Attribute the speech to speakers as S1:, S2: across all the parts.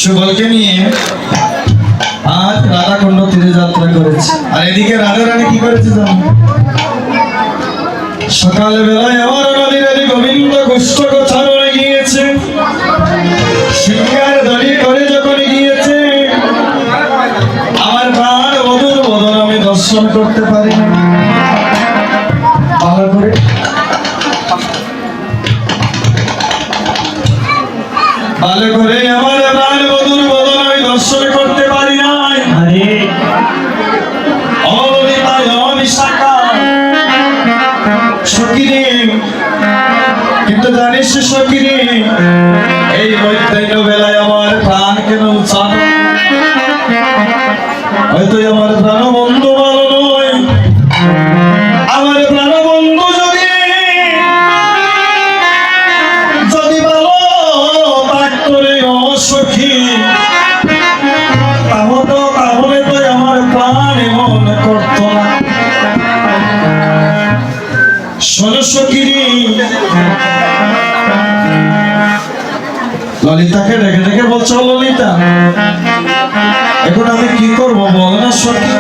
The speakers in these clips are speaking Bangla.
S1: সুবলকে নিয়ে আজ রাধাকুণ্ড তীরে যাত্রা করেছে। আর এদিকে রাধা রানী কি করেছে জানো? সকালে বেলায় আমার নদীর গোবিন্দ গোষ্ঠ গোছানো গিয়েছে, সিংহার দাঁড়িয়ে করে যখন গিয়েছে আমার প্রাণ বধুর বদন আমি দর্শন করতে পারি না। ভালো করে ভালো করে আমার প্রাণ বধুর বদন আমি দর্শন করতে পারি নাই। কিন্তু জানিস সকিরে, এই মধ্যাহ্ন বেলায় আমার প্রাণ কেন উৎসাহ? হয়তো আমার প্রাণ বন্ধু ভালো নয়, আমার প্রাণ বন্ধু যদি ভালো করে অসখী, তাহলে তো আমার প্রাণ এমন করতো না। ললিতাকে ডেকে ডেকে বলছো, ললিতা এখন আমি কি করবো বল না সখী?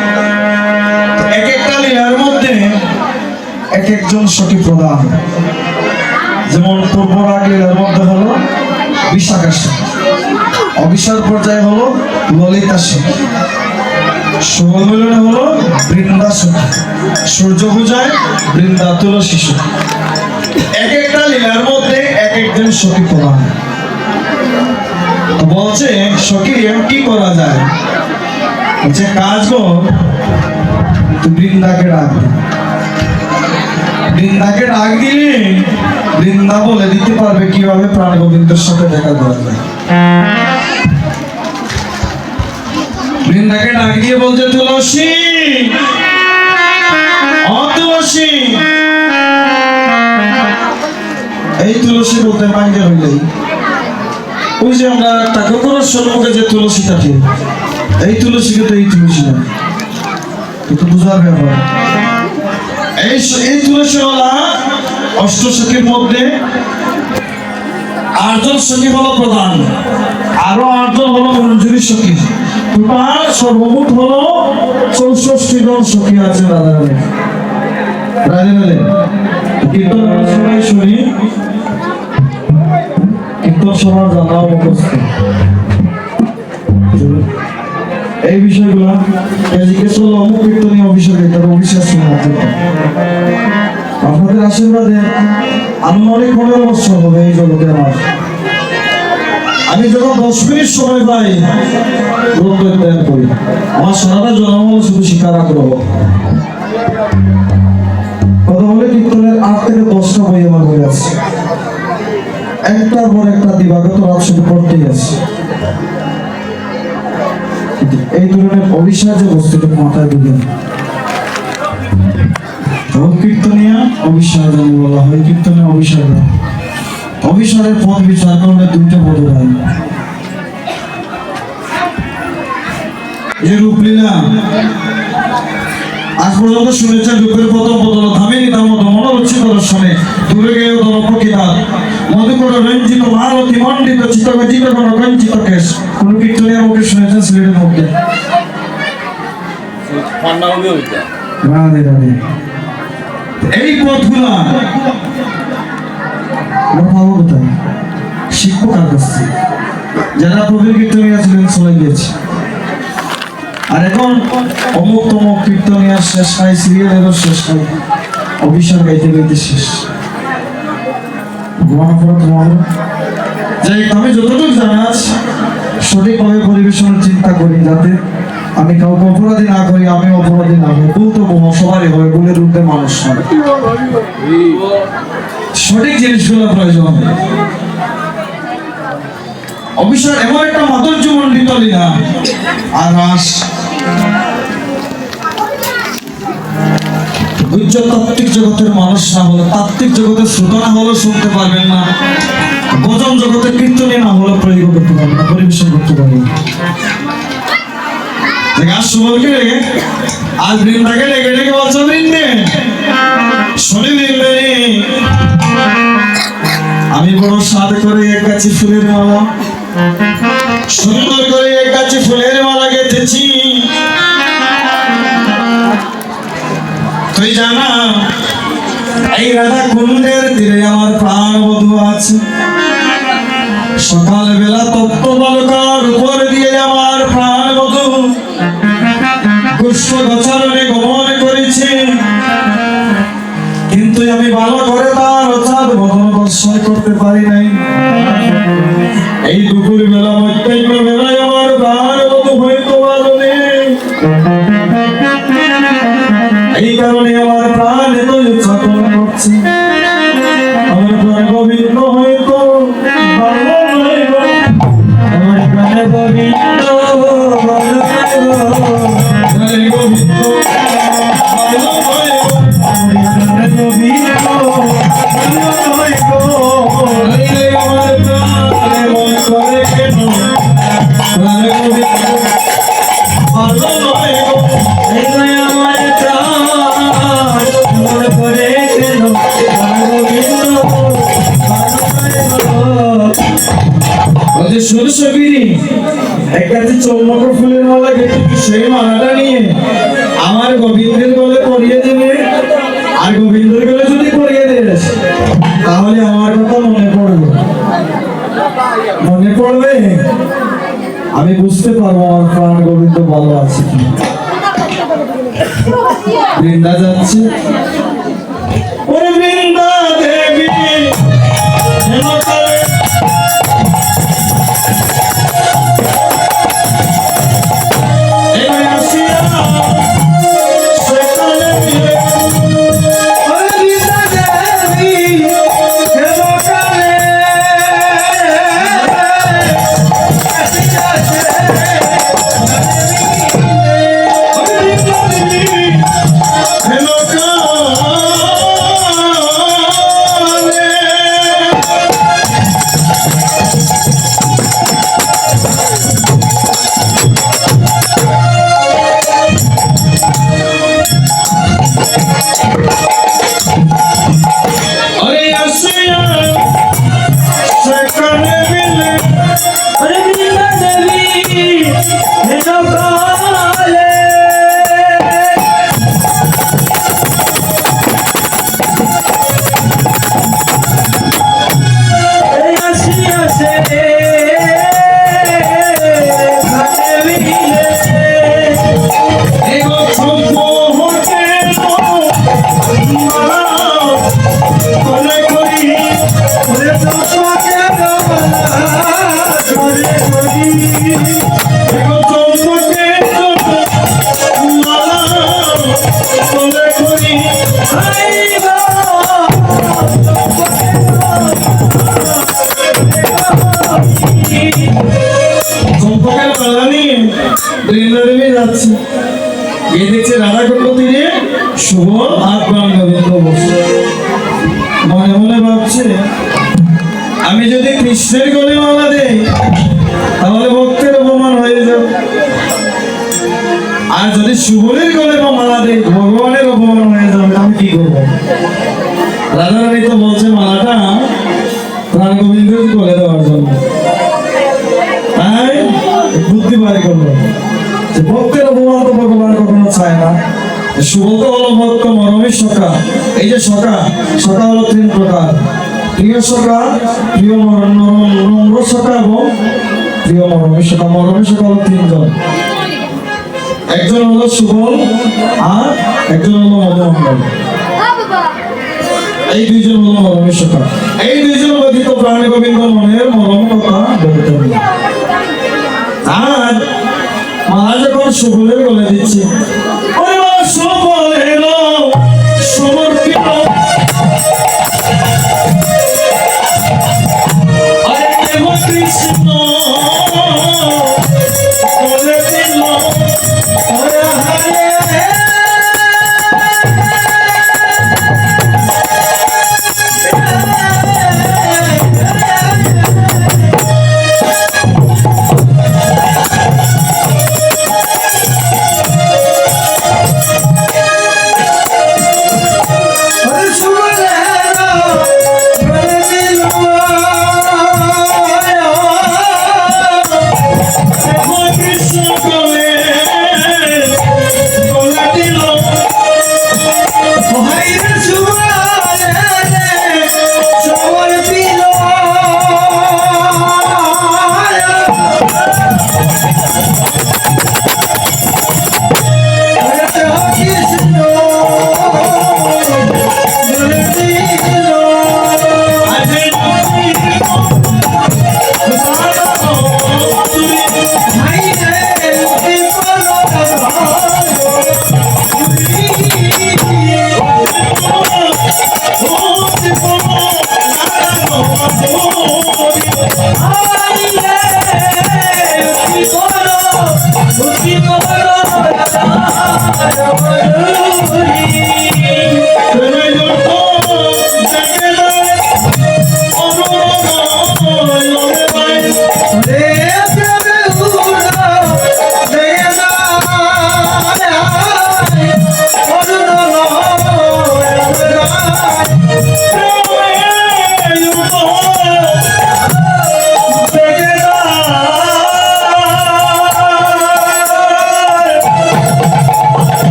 S1: এক একটা লীলার মধ্যে এক একজন সখী প্রধান। যেমন পূর্বরাগ লীলার মধ্যে হলো বিশাখা সখী, অবিশাল পর্যায়ে হলো ললিতা সখী, সুবল মিলনে হলো বৃন্দা সখী, সূর্য পূজায় বৃন্দা তুলসী সখী। এক একটা লীলার মধ্যে এক একজন সখী প্রধান। বলছে সখী কি করা যায়? বলছে কাজ কর, তুই বৃন্দাকে ডাক, বৃন্দাকে ডাক দিলে বৃন্দা বলে দিতে পারবে কিভাবে প্রাণ গোবিন্দের সাথে দেখা করা যায়। বৃন্দাকে ডাক দিয়ে বলছে, তুলসী ও তুলসী। এই তুলসী বলতে মাইকে হইলেই ওই যে আমরা ঠাকুরের সম্মুখে যে তুলসী থাকে, এই তুলসীকে তো এই তুলসী না, একটু বোঝার ব্যাপার। এই তুলসীওয়ালা অষ্টসখীর মধ্যে 8 জন সখী হলো প্রধান, আরো 8 জন হলো মঞ্জুরি সখী। টোটাল সর্বমোট হলো 64 জন সখী আছে রাধারানী। কীর্তন আমরা সবাই শুনি, কীর্তন সবার জানাও মুখস্থ। এই বিষয়গুলো জিজ্ঞেস করলো অমুক কীর্তনীয় অভিষেকে, তার অভিশ্বাস আপনাদের আশীর্বাদে আনুমানিক 15 বছর হবে এই জগতে আমার। আমি যখন 10 মিনিট সময় পাই গ্রন্থ অধ্যয়ন করি। আমার সারাটা জন্ম হলো শুধু শিকার আগ্রহ। কথা বলে কীর্তনের 8 থেকে 10টা বই আমার বই আছে, একটার পর একটা দিবাগত রাত শুধু পড়তেই আছে। এই ধরনের অভিশ্বাস যে বস্তুটা মাথায় ঢুকে কীর্তনিয়া অভিশ্বাস জানি বলা হয়। কীর্তনে অভিসারের পথ বিচার করলে 2টা পদ হয়। এই রূপলীলা আজ পর্যন্ত শুনেছেন। রূপের প্রথম বদল ধামিনী দামোদ মনোরঞ্জিত দর্শনে দূরে গেও দলপকিতা মধুকর রঞ্জিত মারতি মণ্ডিত চিত্তগজিত গঞ্জিত কেশ। কোন কীর্তনিয়ার মুখে শুনেছেন সিলেটের মধ্যে? রাধে রাধে। এই পথগুলা শিক্ষক আর কাছে যারা প্রবীণ কীর্তনিয়া ছিলেন চলে গিয়েছে, আর এখন অমুক তমুক কীর্তনিয়া শেষ হয়, সিরিয়ালেরও শেষ হয়, অভিষেক গাইতে গাইতে শেষ। যাই আমি যতটুকু জানা সঠিকভাবে পরিবেশনের চিন্তা করি, যাতে আমি কাউকে অপরাধী না করি, আমি অপরাধী না হই। ভুল তো সবারই হয়, ভুলের রূপে মানুষ হয়। সঠিক জিনিসগুলো প্রয়োজন। অভিষেক এমন একটা মাধুর্য মণ্ডিত লীলা আর রাস। উজ্জ্বল তাত্ত্বিক জগতের মানুষ না হলে, তাত্ত্বিক জগতের শ্রোতা না হলে শুনতে পারবেন না, গজল জগতের কীর্তনী না হলে প্রয়োগ করতে পারবেন না, পরিবেশন করতে পারবেন না। আজ বৃন্দাকে ডেকে ডেকে বলছো, বৃন্দে শনি বৃন্দে আমি বড় স্বাদ করে এক গাছি ফুলের মালা, সুন্দর করে এক গাছি ফুলের মালা গেঁথেছি। তুই জানা এই রাধা কুণ্ডের তীরে আমার প্রাণ বধূ আছে। সকাল বেলা তপ্ত বালকার উপর দিয়ে আমার প্রাণ বধূ পুষ্প গোচরণে গমন করেছে, কিন্তু আমি ভালো করে তার চাঁদ বদন দর্শন করতে পারি নাই। এই দুপুর বেলা মধ্যাহ্ন বেলায় আমার প্রাণ বধূ হইতো বাদনে, এই কারণে আমার প্রাণ এত উচ্চাটন করছে। আমার প্রাণ গোবিন্দ হইতো আমার প্রাণ গোবিন্দ চৌম্বক ফুলের মালা গেঁথে সেই মালাটা নিয়ে আমার গোবিন্দের গলে পরিয়ে দেবে, আর গোবিন্দের গলে যদি পরিয়ে দেস তাহলে আমার কথা মনে পড়বে, আমি বুঝতে পারবো আমার প্রাণ গোবিন্দ ভালো আছে। বৃন্দা যাচ্ছে, ওরে বৃন্দা দেবী কানে মিলে
S2: ওরে মিলে দেবী হেন কালে এই আসিয়াছে কানে মিলে
S1: এগো সম্পর্কে মালা করে করি
S2: ওরে তোমাকে
S1: করে করি এগো সম্পর্কে মালা করে করি সম্পর্কের মালা নিয়ে বৃন্দাবনে যাচ্ছে গিয়ে দেখছে রাধাকুণ্ড তীরে শুভ আর প্রাণ গোবিন্দ বসে মনে মনে ভাবছে আমি যদি কৃষ্ণের গলে মালা দেই তাহলে ভক্তের অপমান হয়ে যাবে, আর যদি শুভরের গলে মালা দেই ভগবানের অপমান হয়ে যাবে, আমি কি করবো? রাধারানী তো বলছে মালাটা প্রাণ গোবিন্দের গলে দেওয়ার জন্য, তাই বুদ্ধি বাড়ি করলো যে ভক্তের অপমান তো ভগবান কখনো চায় না। শুভ তো হলো ভক্ত মরমের সখা। এই যে সখা, সখা হলো তিন প্রকার: প্রিয় সখা, প্রিয় নম্র সখা এবং প্রিয় মরমের সখা। মরমের সখা হলো তিনজন, একজন হলো সুবল আর একজন হলো মধুমণ্ডল। এই দুইজন হলো মরমের সখা। এই দুইজন ব্যতীত প্রাণ গোবিন্দ মনের মরম কথা বলতে হবে। আর মালা যখন সুবলের বলে দিচ্ছে, ওরে বাবা সুবলের সমর্পিত আরে দেব কৃষ্ণ বলে দিল ওরে হারে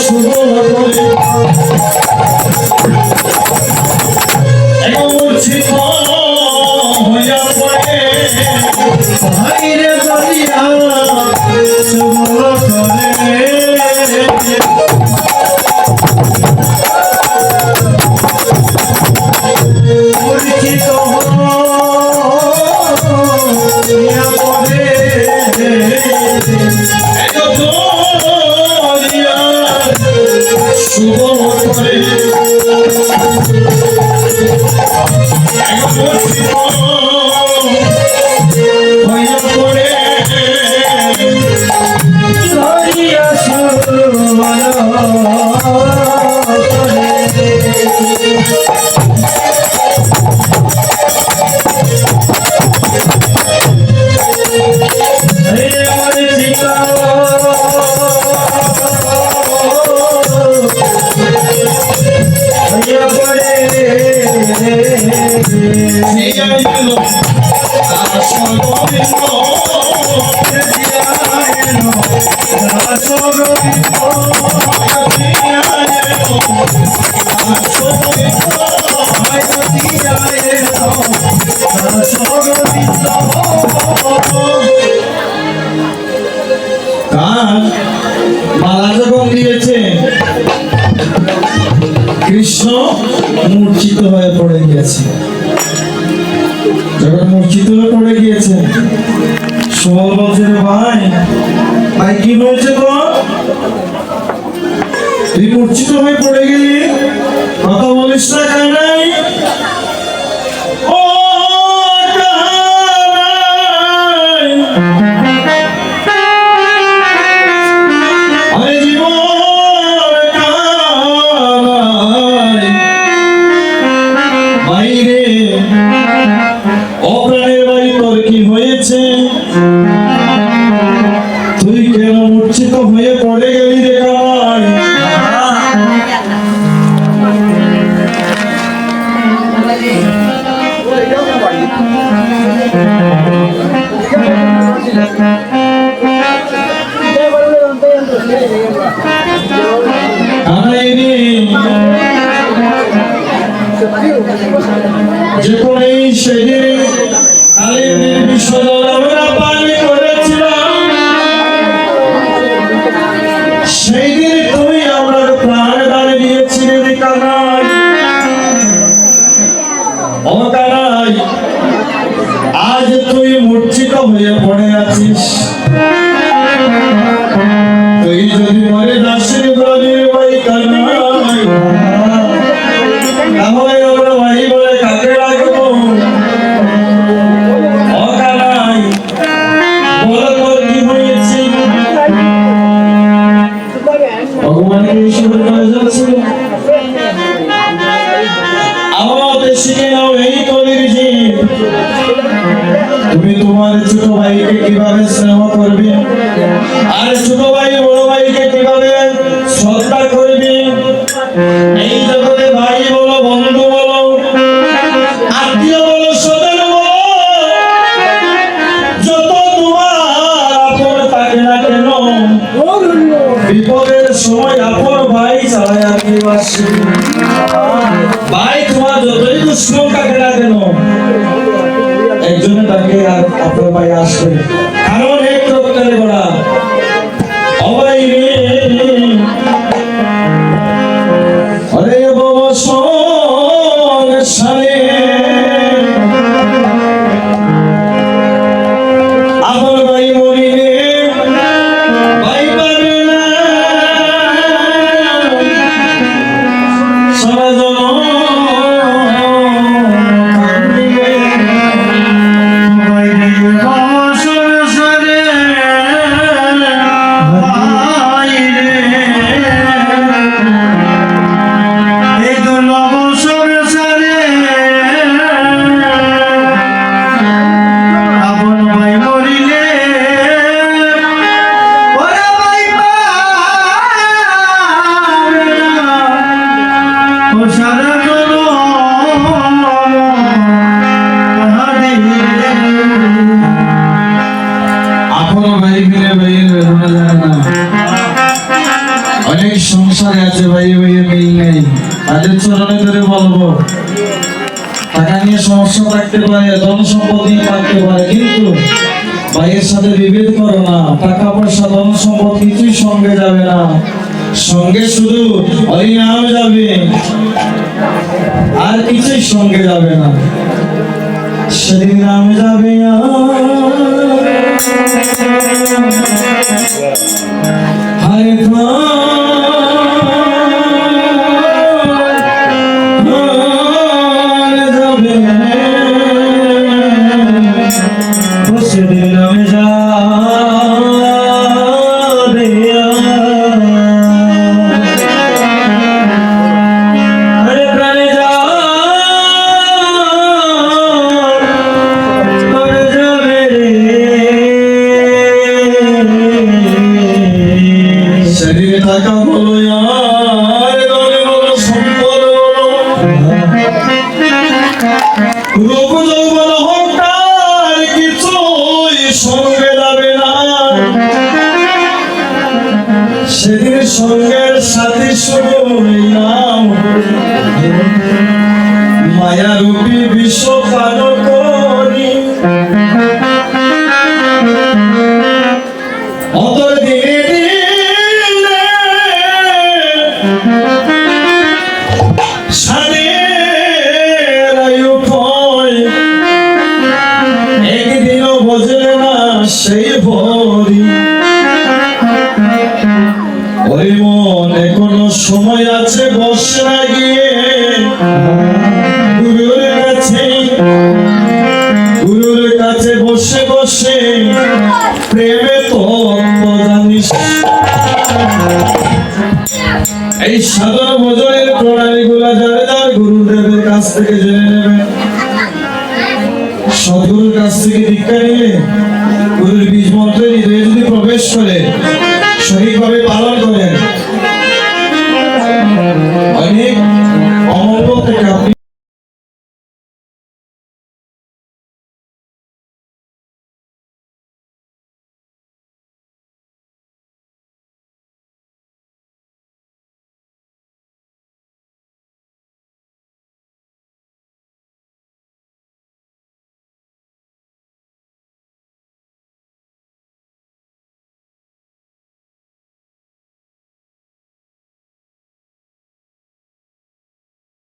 S1: শুভ
S2: ধরিয়া সুমন
S1: মালা যখন দিয়েছে কৃষ্ণ মূর্ছিত হয়ে পড়ে গিয়েছে। যখন মূর্ছিত হয়ে পড়ে গিয়েছে সুবল বলছে, রে ভাই ভাই কি হয়েছে তোর? তুই মূর্ছিত হয়ে পড়ে গেলি, কথা বলিস না কেন? ও তুই কেন মূর্ছিত হয়ে পড়ে গেলি রে কামাই? যখন এই সেদিন কালীর বিসর্জন আমরা পালন করেছিলাম, সেই দিন তুমি আমরা প্রাণ দান দিয়েছিলে রে কানাই। ও কানাই, আজ তুই মূর্ছিত হয়ে পড়ে আছিস। তুই যদি মরে দাসের ব্রজের ভাই কানাই, তাহলে আমরা ভাই বলে কাকে রাখবো? ও কানাই, বলো তোর কি হয়েছে? ভগবানকে ঈশ্বরের কাছে যাচ্ছিল। আমাদের শিখে নাও এই কলির জীব, তুমি তোমার ছোট ভাইকে কিভাবে স্নেহ করবে, আর ছোট ভাই বড় ভাইকে কিভাবে শ্রদ্ধা করবে। এই জগতে ভাই বলো, বন্ধু বলো, আত্মীয় বলো, স্বজন বলো, যত তোমার আপন থাকে না কেন, বিপদের সময় আপন ভাই ছাড়াই আর কেউ আসে। ভাই তোমার যতই দুশ্মন থাকে না কেন, একজনে তাকে আর আপনার ভাই আসবে, কারণ এক রক্তের গড়া। অবাই রে হরে বাবা সংসারে আমার ভাই মরিলে ভাই পাবে না, সারা জনম কান্দিবে। ভাই রে বাবা সংসারে ভাই রে অনেক সংসারে আছে ভাই ভাইয়ে মিল নেই, তাদের চরণে ধরে বলবো। টাকা নিয়ে সমস্যা থাকতে পারে, ধন সম্পদ নিয়ে থাকতে পারে, কিন্তু ভাইয়ের সাথে বিভেদ করো না। টাকা পয়সা ধন সম্পদ কিছুই সঙ্গে যাবে না, সঙ্গে শুধু ওই নাম যাবে, আর কিছুই সঙ্গে যাবে না। সেদিন নাম যাবে হরে রূপ যৌবন অহংকার কিছুই সঙ্গে যাবে না, সেদিন সঙ্গের সাথী শুধু এই নাম মায়ারূপী বিশ্ব পান করি। অতর দিনে দিনে সাদের আয়ু ক্ষয়, একদিনও বোঝে না সেই ভরি। ওই মন এখনো সময় আছে, বসে না গিয়ে গুরুর কাছে, গুরুর কাছে বসে বসে প্রেমে তত্ত্ব জানিস। এই সাধন ভজনের প্রণালী গুলা যারা যার গুরুদেবের কাছ থেকে জেনে নেবেন, সদ্গুরুর কাছ থেকে দীক্ষা নিলে গুরুর বীজ মন্ত্রে হৃদয়ে যদি প্রবেশ করে সঠিকভাবে পালন করেন, অনেক অমঙ্গল থেকে